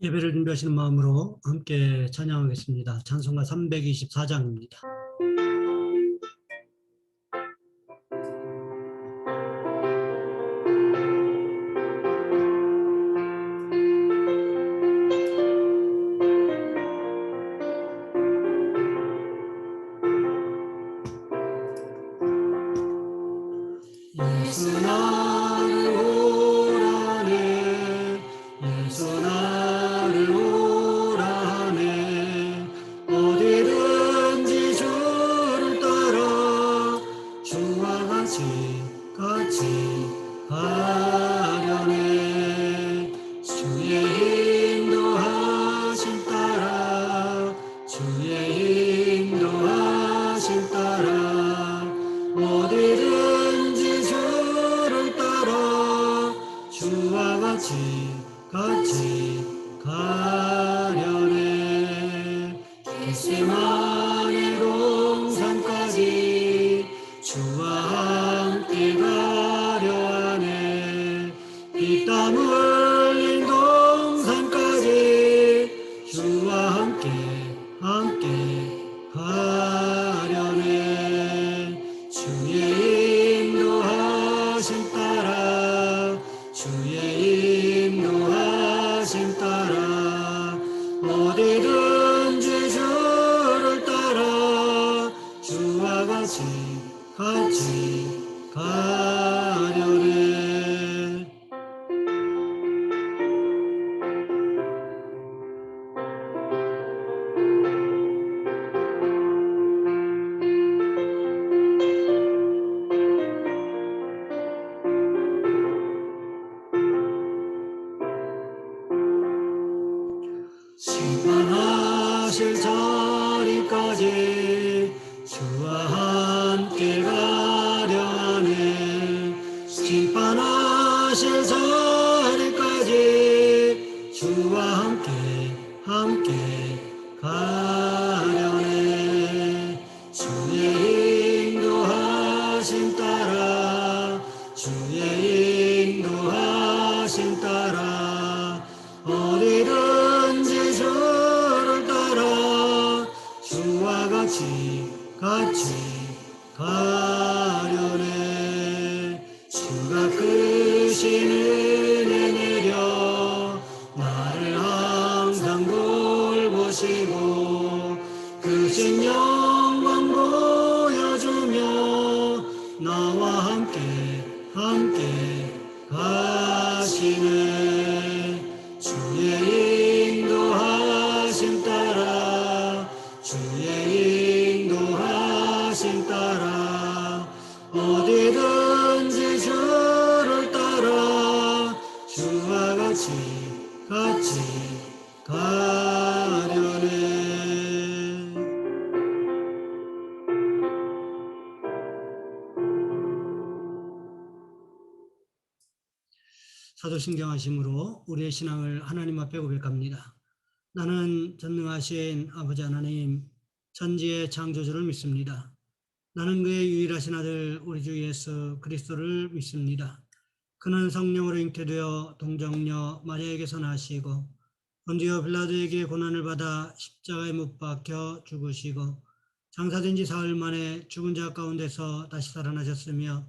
예배를 준비하시는 마음으로 함께 찬양하겠습니다. 찬송가 324장입니다. 예수 나를 오라네, 예수 나를 오라네, 어디든지 주를 따라 주와 같이 가려네. 주의 인도하심 따라, 주의 인도하심 따라 어디든지 주를 따라 주와 같이 가려네. 겟세마네 동산까지 주와 함께 가려 하네. 피땀 흘린 동산까지 주와 함께 가려네. 주의 인도하심 따라, 주의 인도하심 따라 어디든지 주를 따라 주와 같이 가려네. 심판하실 자리까지 주와 함께 가려 하네. 심판하실 자리까지 주와 함께 가려네. 주의 인도하심 따라, 주의 인도하심 따라 어디든지 주를 따라 주와 같이 가려네. 주가 크신 은혜 내려 나를 항상 돌보시고 크신 영광 보여주며 나와 함께 가시네. 주의 인도하심 따라, 주의 인도하심 따라 어디든지 주를 따라 주와 같이 가려네. 사도신경하심으로 우리의 신앙을 하나님 앞에 고백합니다. 나는 전능하신 아버지 하나님, 천지의 창조주를 믿습니다. 나는 그의 유일하신 아들 우리 주 예수 그리스도를 믿습니다. 그는 성령으로 잉태되어 동정녀 마리아에게서 나시고 본디오 빌라도에게 고난을 받아 십자가에 못 박혀 죽으시고 장사된 지 사흘 만에 죽은 자 가운데서 다시 살아나셨으며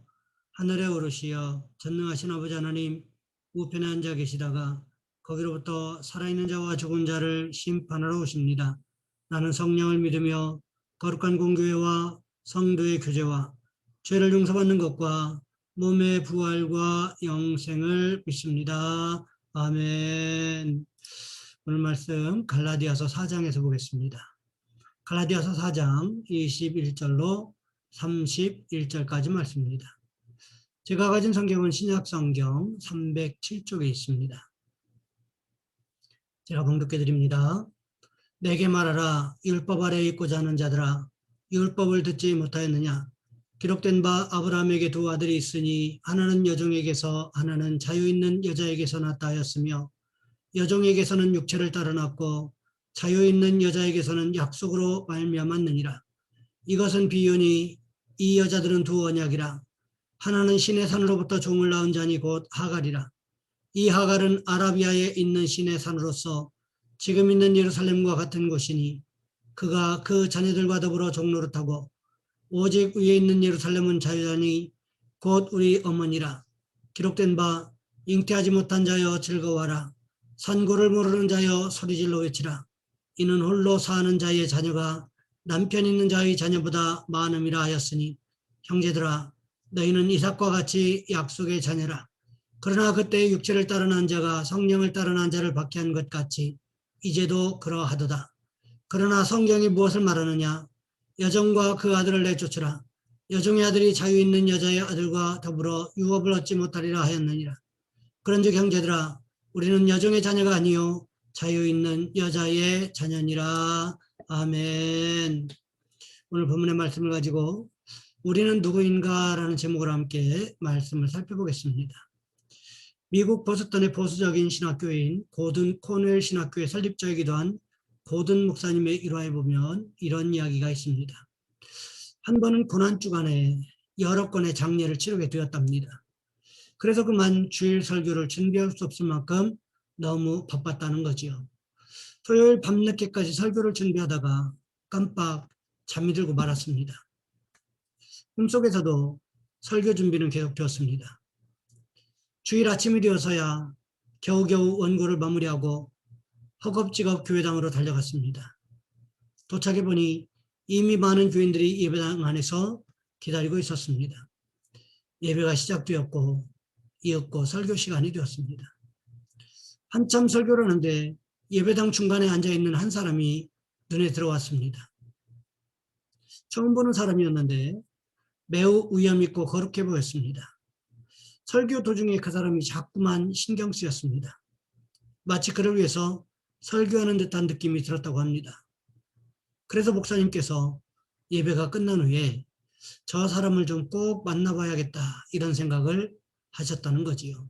하늘에 오르시어 전능하신 아버지 하나님 우편에 앉아 계시다가 거기로부터 살아있는 자와 죽은 자를 심판하러 오십니다. 나는 성령을 믿으며 거룩한 공교회와 성도의 교제와 죄를 용서받는 것과 몸의 부활과 영생을 믿습니다. 아멘. 오늘 말씀 갈라디아서 4장에서 보겠습니다. 갈라디아서 4장 21절로 31절까지 말씀입니다. 제가 가진 성경은 신약성경 307쪽에 있습니다. 제가 봉독해 드립니다. 내게 말하라. 율법 아래에 있고자 하는 자들아, 율법을 듣지 못하였느냐? 기록된 바 아브라함에게 두 아들이 있으니 하나는 여종에게서 하나는 자유 있는 여자에게서 낳았다 하였으며 여종에게서는 육체를 따라 낳고 자유 있는 여자에게서는 약속으로 말미암았느니라. 이것은 비유니 이 여자들은 두 언약이라. 하나는 신의 산으로부터 종을 낳은 자니 곧 하갈이라. 이 하갈은 아라비아에 있는 신의 산으로서 지금 있는 예루살렘과 같은 곳이니 그가 그 자녀들과 더불어 종로를 타고 오직 위에 있는 예루살렘은 자유하니 곧 우리 어머니라. 기록된 바 잉태하지 못한 자여 즐거워하라. 산고를 모르는 자여 소리질러 외치라. 이는 홀로 사는 자의 자녀가 남편 있는 자의 자녀보다 많음이라 하였으니 형제들아 너희는 이삭과 같이 약속의 자녀라. 그러나 그때 육체를 따른 한 자가 성령을 따른 한 자를 박해한 것 같이 이제도 그러하도다. 그러나 성경이 무엇을 말하느냐? 여종과 그 아들을 내쫓으라. 여종의 아들이 자유 있는 여자의 아들과 더불어 유업을 얻지 못하리라 하였느니라. 그런즉 형제들아 우리는 여종의 자녀가 아니요 자유 있는 여자의 자녀니라. 아멘. 오늘 본문의 말씀을 가지고 우리는 누구인가 라는 제목으로 함께 말씀을 살펴보겠습니다. 미국 보스턴의 보수적인 신학교인 고든 코넬 신학교의 설립자이기도 한 고든 목사님의 일화에 보면 이런 이야기가 있습니다. 한 번은 고난 주간에 여러 건의 장례를 치르게 되었답니다. 그래서 그만 주일 설교를 준비할 수 없을 만큼 너무 바빴다는 거지요. 토요일 밤늦게까지 설교를 준비하다가 깜빡 잠이 들고 말았습니다. 꿈속에서도 설교 준비는 계속되었습니다. 주일 아침이 되어서야 겨우겨우 원고를 마무리하고 허겁지겁 교회당으로 달려갔습니다. 도착해보니 이미 많은 교인들이 예배당 안에서 기다리고 있었습니다. 예배가 시작되었고 이었고 설교 시간이 되었습니다. 한참 설교를 하는데 예배당 중간에 앉아있는 한 사람이 눈에 들어왔습니다. 처음 보는 사람이었는데 매우 위험 있고 거룩해 보였습니다. 설교 도중에 그 사람이 자꾸만 신경 쓰였습니다. 마치 그를 위해서 설교하는 듯한 느낌이 들었다고 합니다. 그래서 목사님께서 예배가 끝난 후에 저 사람을 좀 꼭 만나봐야겠다 이런 생각을 하셨다는 거지요.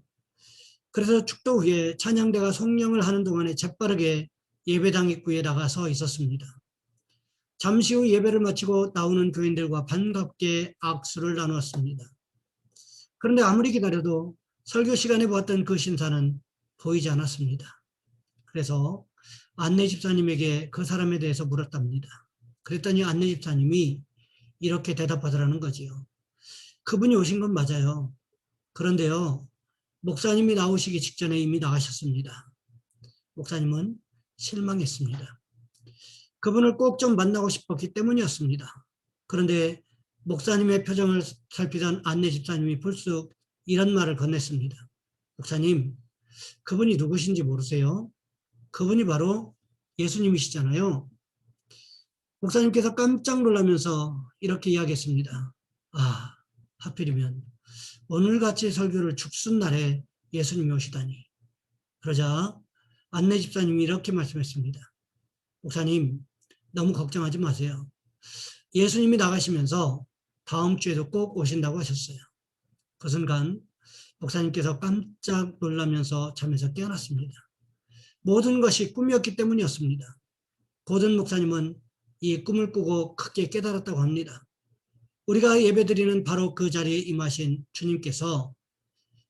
그래서 축도 후에 찬양대가 송령을 하는 동안에 재빠르게 예배당 입구에 나가서 있었습니다. 잠시 후 예배를 마치고 나오는 교인들과 반갑게 악수를 나누었습니다. 그런데 아무리 기다려도 설교 시간에 보았던 그 신사는 보이지 않았습니다. 그래서 안내 집사님에게 그 사람에 대해서 물었답니다. 그랬더니 안내 집사님이 이렇게 대답하더라는 거지요. 그분이 오신 건 맞아요. 그런데요, 목사님이 나오시기 직전에 이미 나가셨습니다. 목사님은 실망했습니다. 그분을 꼭 좀 만나고 싶었기 때문이었습니다. 그런데 목사님의 표정을 살피던 안내 집사님이 불쑥 이런 말을 건넸습니다. 목사님, 그분이 누구신지 모르세요? 그분이 바로 예수님이시잖아요. 목사님께서 깜짝 놀라면서 이렇게 이야기했습니다. 아, 하필이면 오늘같이 설교를 죽순 날에 예수님이 오시다니. 그러자 안내 집사님이 이렇게 말씀했습니다. 목사님, 너무 걱정하지 마세요. 예수님이 나가시면서 다음 주에도 꼭 오신다고 하셨어요. 그 순간 목사님께서 깜짝 놀라면서 잠에서 깨어났습니다. 모든 것이 꿈이었기 때문이었습니다. 고든 목사님은 이 꿈을 꾸고 크게 깨달았다고 합니다. 우리가 예배드리는 바로 그 자리에 임하신 주님께서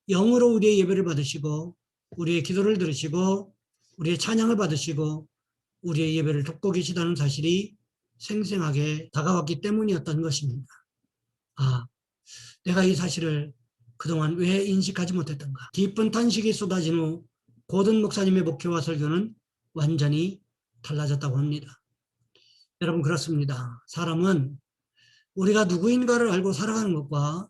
영으로 우리의 예배를 받으시고 우리의 기도를 들으시고 우리의 찬양을 받으시고 우리의 예배를 돕고 계시다는 사실이 생생하게 다가왔기 때문이었던 것입니다. 아, 내가 이 사실을 그동안 왜 인식하지 못했던가. 깊은 탄식이 쏟아진 후 고든 목사님의 목회와 설교는 완전히 달라졌다고 합니다. 여러분, 그렇습니다. 사람은 우리가 누구인가를 알고 살아가는 것과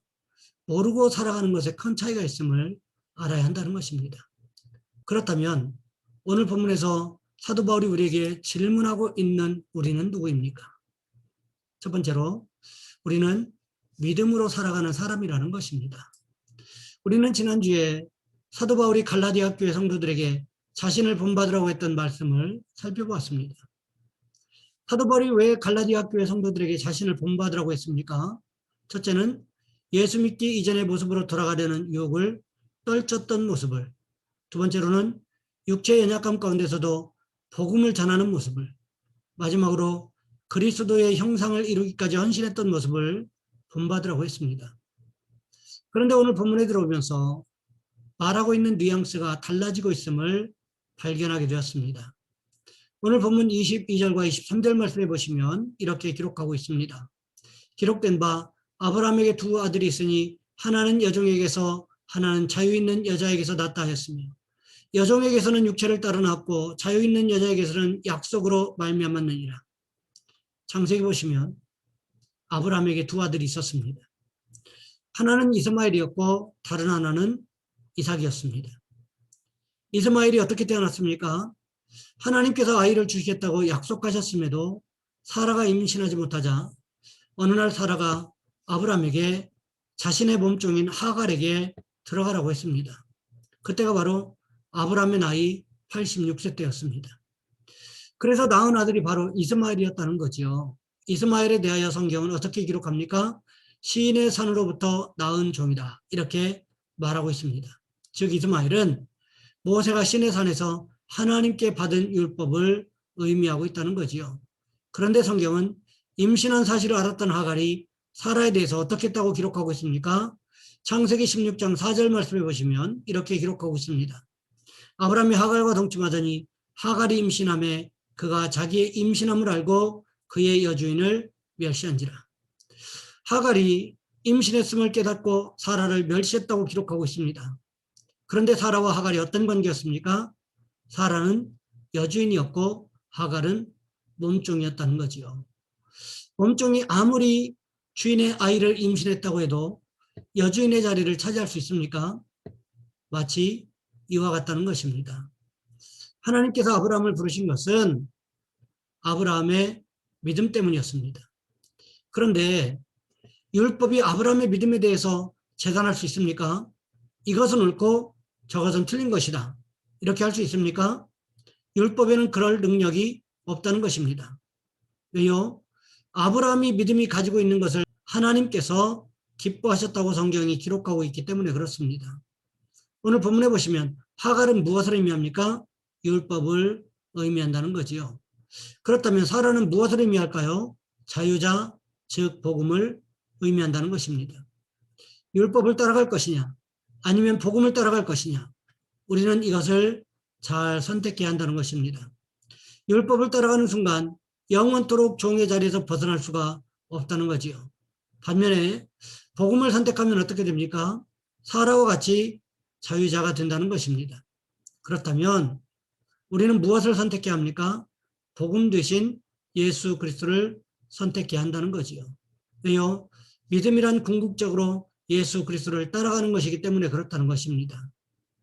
모르고 살아가는 것에 큰 차이가 있음을 알아야 한다는 것입니다. 그렇다면 오늘 본문에서 사도 바울이 우리에게 질문하고 있는 우리는 누구입니까? 첫 번째로 우리는 믿음으로 살아가는 사람이라는 것입니다. 우리는 지난주에 사도 바울이 갈라디아 교회 성도들에게 자신을 본받으라고 했던 말씀을 살펴보았습니다. 사도 바울이 왜 갈라디아 교회 성도들에게 자신을 본받으라고 했습니까? 첫째는 예수 믿기 이전의 모습으로 돌아가려는 유혹을 떨쳤던 모습을, 두 번째로는 육체의 연약함 가운데서도 복음을 전하는 모습을, 마지막으로 그리스도의 형상을 이루기까지 헌신했던 모습을 본받으라고 했습니다. 그런데 오늘 본문에 들어오면서 말하고 있는 뉘앙스가 달라지고 있음을 발견하게 되었습니다. 오늘 본문 22절과 23절 말씀해 보시면 이렇게 기록하고 있습니다. 기록된 바 아브라함에게 두 아들이 있으니 하나는 여종에게서 하나는 자유 있는 여자에게서 났다 하였으며 여종에게서는 육체를 따라 낳았고 자유 있는 여자에게서는 약속으로 말미암았느니라. 창세기 보시면 아브라함에게 두 아들이 있었습니다. 하나는 이스마엘이었고 다른 하나는 이삭이었습니다. 이스마엘이 어떻게 태어났습니까? 하나님께서 아이를 주시겠다고 약속하셨음에도 사라가 임신하지 못하자 어느 날 사라가 아브라함에게 자신의 몸종인 하갈에게 들어가라고 했습니다. 그때가 바로 아브라함의 나이 86세 때였습니다. 그래서 낳은 아들이 바로 이스마엘이었다는 거죠. 이스마엘에 대하여 성경은 어떻게 기록합니까? 시인의 산으로부터 낳은 종이다, 이렇게 말하고 있습니다. 즉 이스마엘은 모세가 시내 산에서 하나님께 받은 율법을 의미하고 있다는 거지요. 그런데 성경은 임신한 사실을 알았던 하갈이 사라에 대해서 어떻게 했다고 기록하고 있습니까? 창세기 16장 4절 말씀해 보시면 이렇게 기록하고 있습니다. 아브라함이 하갈과 동침하더니 하갈이 임신함에 그가 자기의 임신함을 알고 그의 여주인을 멸시한지라. 하갈이 임신했음을 깨닫고 사라를 멸시했다고 기록하고 있습니다. 그런데 사라와 하갈이 어떤 관계였습니까? 사라는 여주인이었고 하갈은 몸종이었다는 거지요. 몸종이 아무리 주인의 아이를 임신했다고 해도 여주인의 자리를 차지할 수 있습니까? 마치 이와 같다는 것입니다. 하나님께서 아브라함을 부르신 것은 아브라함의 믿음 때문이었습니다. 그런데 율법이 아브라함의 믿음에 대해서 재단할 수 있습니까? 이것은 옳고 저것은 틀린 것이다, 이렇게 할 수 있습니까? 율법에는 그럴 능력이 없다는 것입니다. 왜요? 아브라함이 믿음이 가지고 있는 것을 하나님께서 기뻐하셨다고 성경이 기록하고 있기 때문에 그렇습니다. 오늘 본문에 보시면 하갈은 무엇을 의미합니까? 율법을 의미한다는 거지요. 그렇다면 사라는 무엇을 의미할까요? 자유자, 즉 복음을 의미한다는 것입니다. 율법을 따라갈 것이냐 아니면 복음을 따라갈 것이냐, 우리는 이것을 잘 선택해야 한다는 것입니다. 율법을 따라가는 순간 영원토록 종의 자리에서 벗어날 수가 없다는 거지요. 반면에 복음을 선택하면 어떻게 됩니까? 사라와 같이 자유자가 된다는 것입니다. 그렇다면 우리는 무엇을 선택해야 합니까? 복음 대신 예수 그리스도를 선택해야 한다는 거지요. 왜요? 믿음이란 궁극적으로 예수 그리스도를 따라가는 것이기 때문에 그렇다는 것입니다.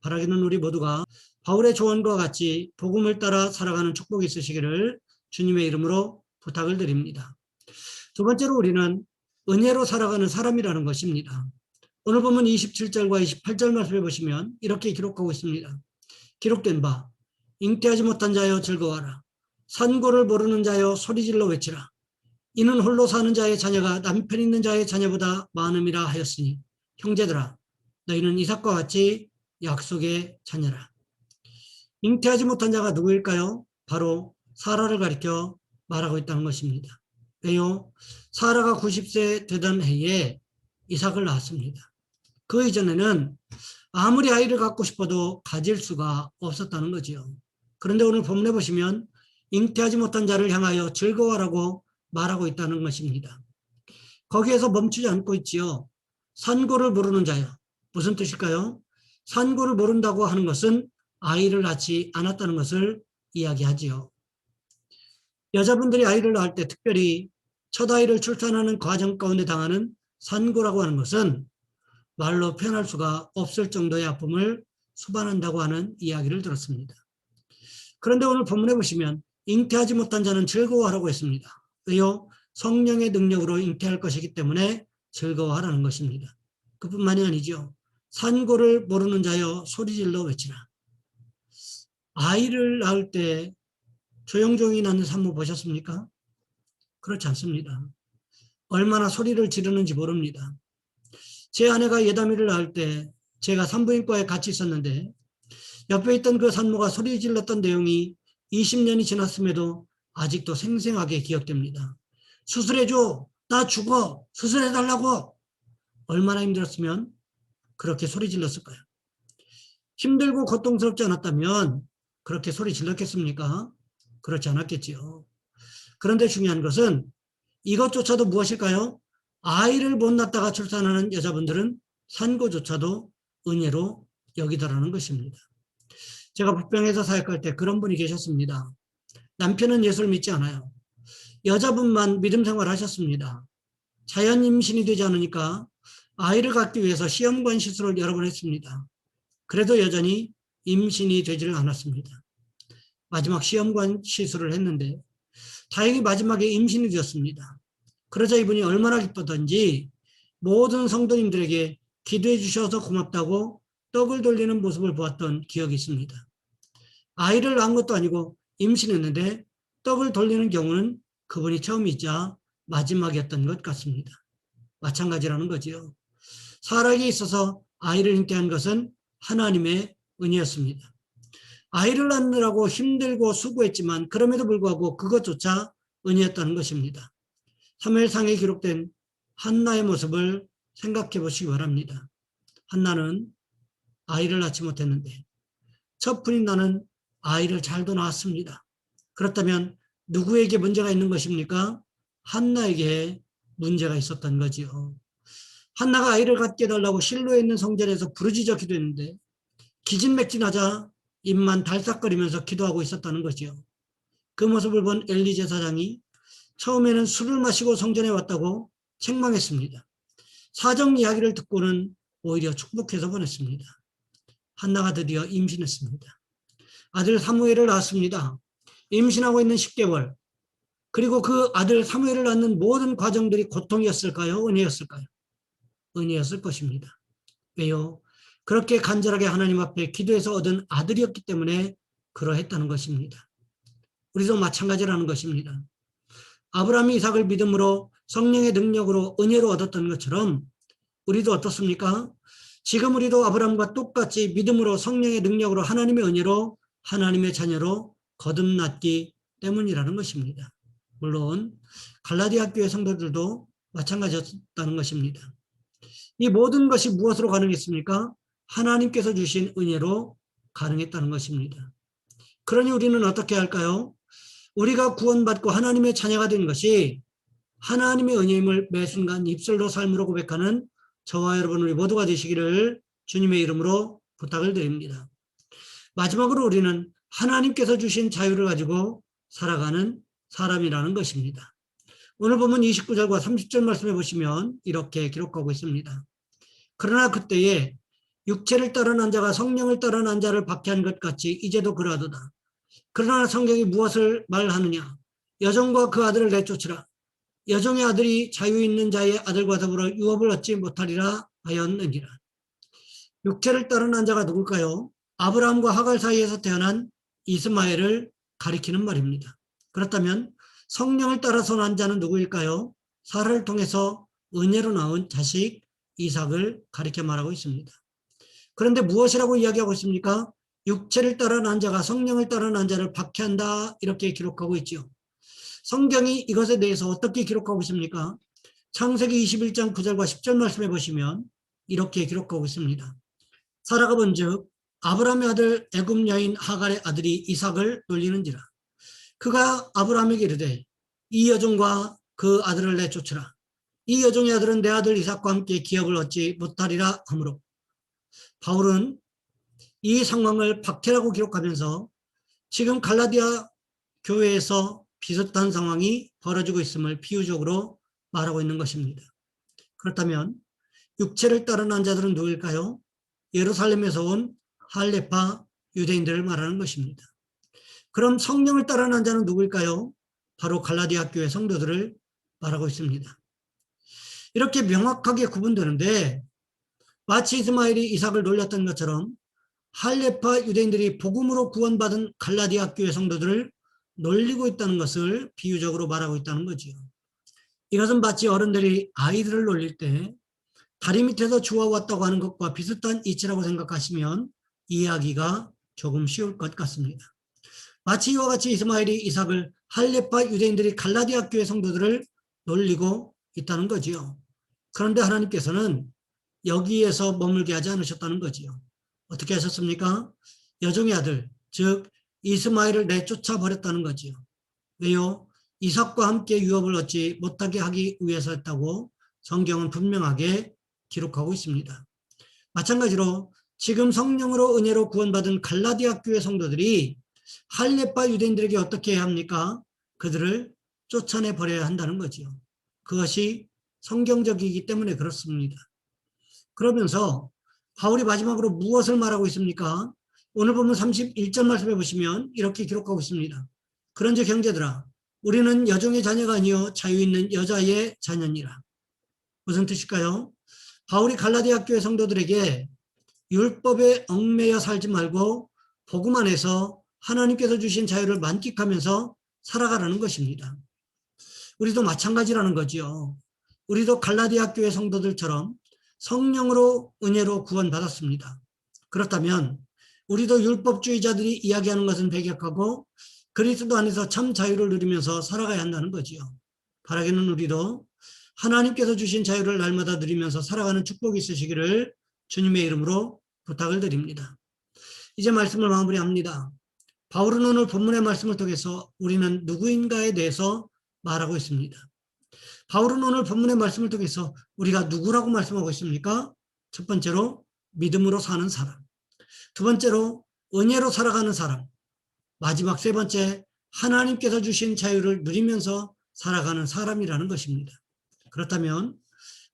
바라기는 우리 모두가 바울의 조언과 같이 복음을 따라 살아가는 축복이 있으시기를 주님의 이름으로 부탁을 드립니다. 두 번째로 우리는 은혜로 살아가는 사람이라는 것입니다. 오늘 보면 27절과 28절 말씀해 보시면 이렇게 기록하고 있습니다. 기록된 바 잉태하지 못한 자여 즐거워하라. 산고를 모르는 자여 소리질러 외치라. 이는 홀로 사는 자의 자녀가 남편 있는 자의 자녀보다 많음이라 하였으니 형제들아 너희는 이삭과 같이 약속의 자녀라. 잉태하지 못한 자가 누구일까요? 바로 사라를 가리켜 말하고 있다는 것입니다. 왜요? 사라가 90세 되던 해에 이삭을 낳았습니다. 그 이전에는 아무리 아이를 갖고 싶어도 가질 수가 없었다는 거지요. 그런데 오늘 본문에 보시면 잉태하지 못한 자를 향하여 즐거워하라고 말하고 있다는 것입니다. 거기에서 멈추지 않고 있지요. 산고를 모르는 자요. 무슨 뜻일까요? 산고를 모른다고 하는 것은 아이를 낳지 않았다는 것을 이야기하지요. 여자분들이 아이를 낳을 때 특별히 첫 아이를 출산하는 과정 가운데 당하는 산고라고 하는 것은 말로 표현할 수가 없을 정도의 아픔을 수반한다고 하는 이야기를 들었습니다. 그런데 오늘 본문에 보시면 잉태하지 못한 자는 즐거워하라고 했습니다. 왜요? 성령의 능력으로 잉태할 것이기 때문에 즐거워하라는 것입니다. 그뿐만이 아니죠. 산고를 모르는 자여 소리질러 외치라. 아이를 낳을 때 조용조용히 낳는 산모 보셨습니까? 그렇지 않습니다. 얼마나 소리를 지르는지 모릅니다. 제 아내가 예담이를 낳을 때 제가 산부인과에 같이 있었는데 옆에 있던 그 산모가 소리 질렀던 내용이 20년이 지났음에도 아직도 생생하게 기억됩니다. 수술해줘, 나 죽어, 수술해달라고. 얼마나 힘들었으면 그렇게 소리 질렀을까요? 힘들고 고통스럽지 않았다면 그렇게 소리 질렀겠습니까? 그렇지 않았겠지요. 그런데 중요한 것은 이것조차도 무엇일까요? 아이를 못 낳다가 출산하는 여자분들은 산고조차도 은혜로 여기더라는 것입니다. 제가 북병에서 사역할 때 그런 분이 계셨습니다. 남편은 예수를 믿지 않아요. 여자분만 믿음 생활 하셨습니다. 자연 임신이 되지 않으니까 아이를 갖기 위해서 시험관 시술을 여러 번 했습니다. 그래도 여전히 임신이 되지를 않았습니다. 마지막 시험관 시술을 했는데 다행히 마지막에 임신이 되었습니다. 그러자 이분이 얼마나 기뻤던지 모든 성도님들에게 기도해 주셔서 고맙다고 떡을 돌리는 모습을 보았던 기억이 있습니다. 아이를 낳은 것도 아니고 임신했는데 떡을 돌리는 경우는 그분이 처음이자 마지막이었던 것 같습니다. 마찬가지라는 거지요. 사람이 있어서 아이를 잉태한 것은 하나님의 은혜였습니다. 아이를 낳느라고 힘들고 수고했지만 그럼에도 불구하고 그것조차 은혜였다는 것입니다. 사무엘상에 기록된 한나의 모습을 생각해 보시기 바랍니다. 한나는 아이를 낳지 못했는데 첫 분인 아이를 잘도 낳았습니다. 그렇다면 누구에게 문제가 있는 것입니까? 한나에게 문제가 있었던 거지요. 한나가 아이를 갖게 해달라고 실로에 있는 성전에서 부르짖어 기도했는데 기진맥진하자 입만 달싹거리면서 기도하고 있었다는 거지요. 그 모습을 본 엘리 제사장이 처음에는 술을 마시고 성전에 왔다고 책망했습니다. 사정 이야기를 듣고는 오히려 축복해서 보냈습니다. 한나가 드디어 임신했습니다. 아들 사무엘을 낳았습니다. 임신하고 있는 10개월. 그리고 그 아들 사무엘을 낳는 모든 과정들이 고통이었을까요? 은혜였을까요? 은혜였을 것입니다. 왜요? 그렇게 간절하게 하나님 앞에 기도해서 얻은 아들이었기 때문에 그러했다는 것입니다. 우리도 마찬가지라는 것입니다. 아브라함이 이삭을 믿음으로 성령의 능력으로 은혜로 얻었던 것처럼 우리도 어떻습니까? 지금 우리도 아브라함과 똑같이 믿음으로 성령의 능력으로 하나님의 은혜로 하나님의 자녀로 거듭났기 때문이라는 것입니다. 물론 갈라디아 교회 성도들도 마찬가지였다는 것입니다. 이 모든 것이 무엇으로 가능했습니까? 하나님께서 주신 은혜로 가능했다는 것입니다. 그러니 우리는 어떻게 할까요? 우리가 구원받고 하나님의 자녀가 된 것이 하나님의 은혜임을 매 순간 입술로 삶으로 고백하는 저와 여러분 우리 모두가 되시기를 주님의 이름으로 부탁을 드립니다. 마지막으로 우리는 하나님께서 주신 자유를 가지고 살아가는 사람이라는 것입니다. 오늘 보면 29절과 30절 말씀해 보시면 이렇게 기록하고 있습니다. 그러나 그때에 육체를 따르는 자가 성령을 따르는 자를 박해한 것 같이 이제도 그러하도다. 그러나 성경이 무엇을 말하느냐? 여종과 그 아들을 내쫓으라. 여종의 아들이 자유 있는 자의 아들과 더불어 유업을 얻지 못하리라 하였느니라. 육체를 따르는 자가 누굴까요? 아브라함과 하갈 사이에서 태어난 이스마엘을 가리키는 말입니다. 그렇다면 성령을 따라서 난 자는 누구일까요? 사라를 통해서 은혜로 낳은 자식 이삭을 가리켜 말하고 있습니다. 그런데 무엇이라고 이야기하고 있습니까? 육체를 따라 난 자가 성령을 따라 난 자를 박해한다 이렇게 기록하고 있죠. 성경이 이것에 대해서 어떻게 기록하고 있습니까? 창세기 21장 9절과 10절 말씀해 보시면 이렇게 기록하고 있습니다. 사라가 본즉 아브라함의 아들 애굽 여인 하갈의 아들이 이삭을 놀리는지라. 그가 아브라함에게 이르되 이 여종과 그 아들을 내쫓으라. 이 여종의 아들은 내 아들 이삭과 함께 기업을 얻지 못하리라 하므로 바울은 이 상황을 박해라고 기록하면서 지금 갈라디아 교회에서 비슷한 상황이 벌어지고 있음을 비유적으로 말하고 있는 것입니다. 그렇다면 육체를 따르는 자들은 누구일까요? 예루살렘에서 온 할레파 유대인들을 말하는 것입니다. 그럼 성령을 따르는 자는 누구일까요? 바로 갈라디아 교회 성도들을 말하고 있습니다. 이렇게 명확하게 구분되는데 마치 이스마엘이 이삭을 놀렸던 것처럼 할레파 유대인들이 복음으로 구원받은 갈라디아 교회 성도들을 놀리고 있다는 것을 비유적으로 말하고 있다는 거지요. 이것은 마치 어른들이 아이들을 놀릴 때 다리 밑에서 주워왔다고 하는 것과 비슷한 이치라고 생각하시면 이해하기가 조금 쉬울 것 같습니다. 마치 이와 같이 이스마엘이 이삭을 할레파 유대인들이 갈라디아 교회 성도들을 놀리고 있다는 거지요. 그런데 하나님께서는 여기에서 머물게 하지 않으셨다는 거지요. 어떻게 하셨습니까? 여종의 아들, 즉 이스마엘을 내쫓아 버렸다는 거지요. 왜요? 이삭과 함께 유업을 얻지 못하게 하기 위해서였다고 성경은 분명하게 기록하고 있습니다. 마찬가지로 지금 성령으로 은혜로 구원받은 갈라디아 교회 성도들이 할례파 유대인들에게 어떻게 해야 합니까? 그들을 쫓아내 버려야 한다는 거지요. 그것이 성경적이기 때문에 그렇습니다. 그러면서 바울이 마지막으로 무엇을 말하고 있습니까? 오늘 보면 31절 말씀해 보시면 이렇게 기록하고 있습니다. 그런즉 형제들아 우리는 여종의 자녀가 아니요 자유 있는 여자의 자녀니라. 무슨 뜻일까요? 바울이 갈라디아 교회 성도들에게 율법에 얽매여 살지 말고 복음 안에서 하나님께서 주신 자유를 만끽하면서 살아가라는 것입니다. 우리도 마찬가지라는 거지요. 우리도 갈라디아 교회 성도들처럼 성령으로 은혜로 구원받았습니다. 그렇다면 우리도 율법주의자들이 이야기하는 것은 배격하고 그리스도 안에서 참 자유를 누리면서 살아가야 한다는 거지요. 바라기는 우리도 하나님께서 주신 자유를 날마다 누리면서 살아가는 축복이 있으시기를 주님의 이름으로 부탁을 드립니다. 이제 말씀을 마무리합니다. 바울은 오늘 본문의 말씀을 통해서 우리는 누구인가에 대해서 말하고 있습니다. 바울은 오늘 본문의 말씀을 통해서 우리가 누구라고 말씀하고 있습니까? 첫 번째로 믿음으로 사는 사람, 두 번째로 은혜로 살아가는 사람, 마지막 세 번째 하나님께서 주신 자유를 누리면서 살아가는 사람이라는 것입니다. 그렇다면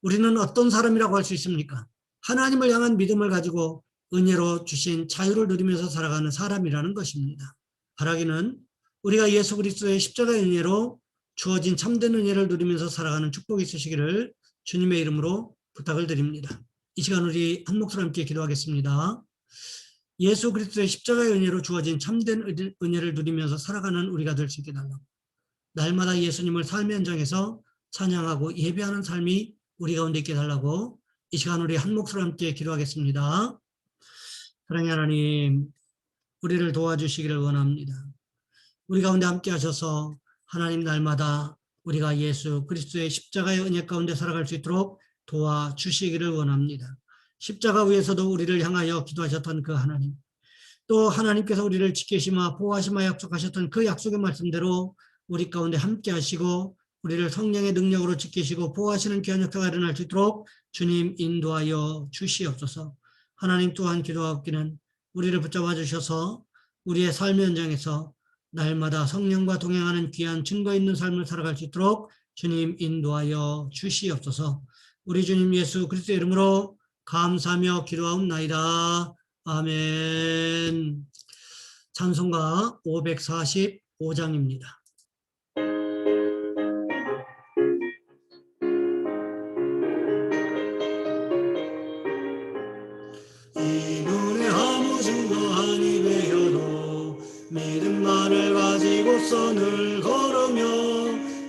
우리는 어떤 사람이라고 할 수 있습니까? 하나님을 향한 믿음을 가지고 은혜로 주신 자유를 누리면서 살아가는 사람이라는 것입니다. 바라기는 우리가 예수 그리스도의 십자가의 은혜로 주어진 참된 은혜를 누리면서 살아가는 축복이 있으시기를 주님의 이름으로 부탁을 드립니다. 이 시간 우리 한 목소리 함께 기도하겠습니다. 예수 그리스도의 십자가의 은혜로 주어진 참된 은혜를 누리면서 살아가는 우리가 될 수 있게 달라고, 날마다 예수님을 삶의 현장에서 찬양하고 예배하는 삶이 우리 가운데 있게 달라고 이 시간 우리 한 목소리 함께 기도하겠습니다. 사랑의 하나님, 우리를 도와주시기를 원합니다. 우리 가운데 함께 하셔서 하나님 날마다 우리가 예수 그리스도의 십자가의 은혜 가운데 살아갈 수 있도록 도와주시기를 원합니다. 십자가 위에서도 우리를 향하여 기도하셨던 그 하나님, 또 하나님께서 우리를 지키시마 보호하시마 약속하셨던 그 약속의 말씀대로 우리 가운데 함께 하시고 우리를 성령의 능력으로 지키시고 보호하시는 귀한 역사가 일어날 수 있도록 주님 인도하여 주시옵소서. 하나님 또한 기도하옵기는 우리를 붙잡아 주셔서 우리의 삶의 현장에서 날마다 성령과 동행하는 귀한 증거 있는 삶을 살아갈 수 있도록 주님 인도하여 주시옵소서. 우리 주님 예수 그리스도의 이름으로 감사하며 기도하옵나이다. 아멘. 찬송가 545장입니다. 이 눈에 아무 증거 아니 배어도 믿음만을 가지고서 늘 걸으며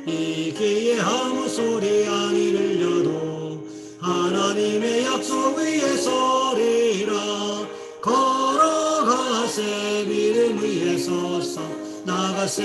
이 귀에 아무 소리 아니 들려도 하나님의 약속 위에 서리라. 걸어가세 믿음 위에 서서 나가세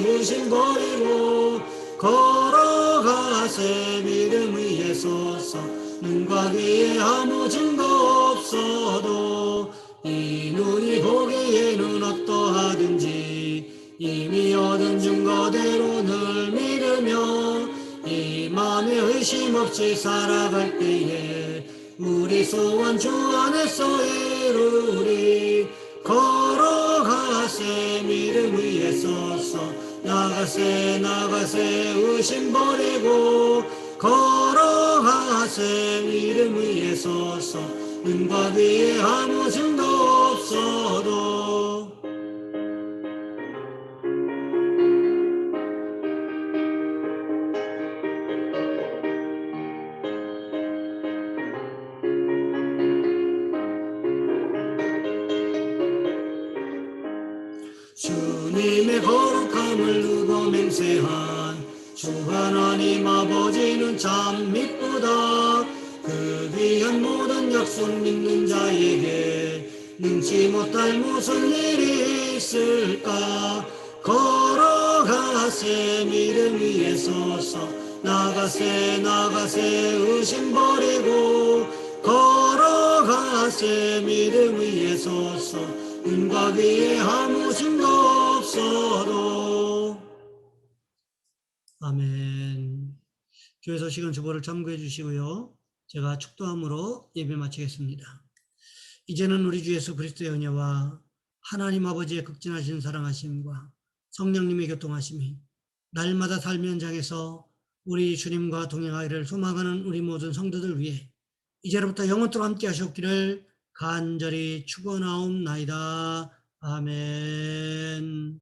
의심 버리고 걸어가세 믿음 위에 서서 눈과 귀에 아무 증거 없어도 이 눈이 보기에는 어떠하든지 이미 얻은 증거대로 늘 믿으며 이 맘에 의심 없이 살아갈 때에 우리 소원 주 안에서 이루리. 걸어가세 믿음 위에 서서 나가세 의심 버리고 걸어가세 믿음 위에 서서 눈과 귀에 아무 증거 없어도 주님의 거룩함을 누고 맹세한 주 하나님 아버지는 참 미쁘다. 그 귀한 모든 약속 믿는 자에게 능치 못할 무슨 일이 있을까. 걸어가세 믿음 위에 서서 나가세 의심 버리고 걸어가세 믿음 위에 서서 은과 위에 아무 증거 없어도. 아멘. 교회 소식은 주보를 참고해 주시고요. 제가 축도함으로 예배 마치겠습니다. 이제는 우리 주 예수 그리스도의 은혜와 하나님 아버지의 극진하신 사랑하심과 성령님의 교통하심이 날마다 삶의 현장에서 우리 주님과 동행하기를 소망하는 우리 모든 성도들 위해 이제로부터 영원토록 함께 하셨기를 간절히 축원하옵나이다. 아멘.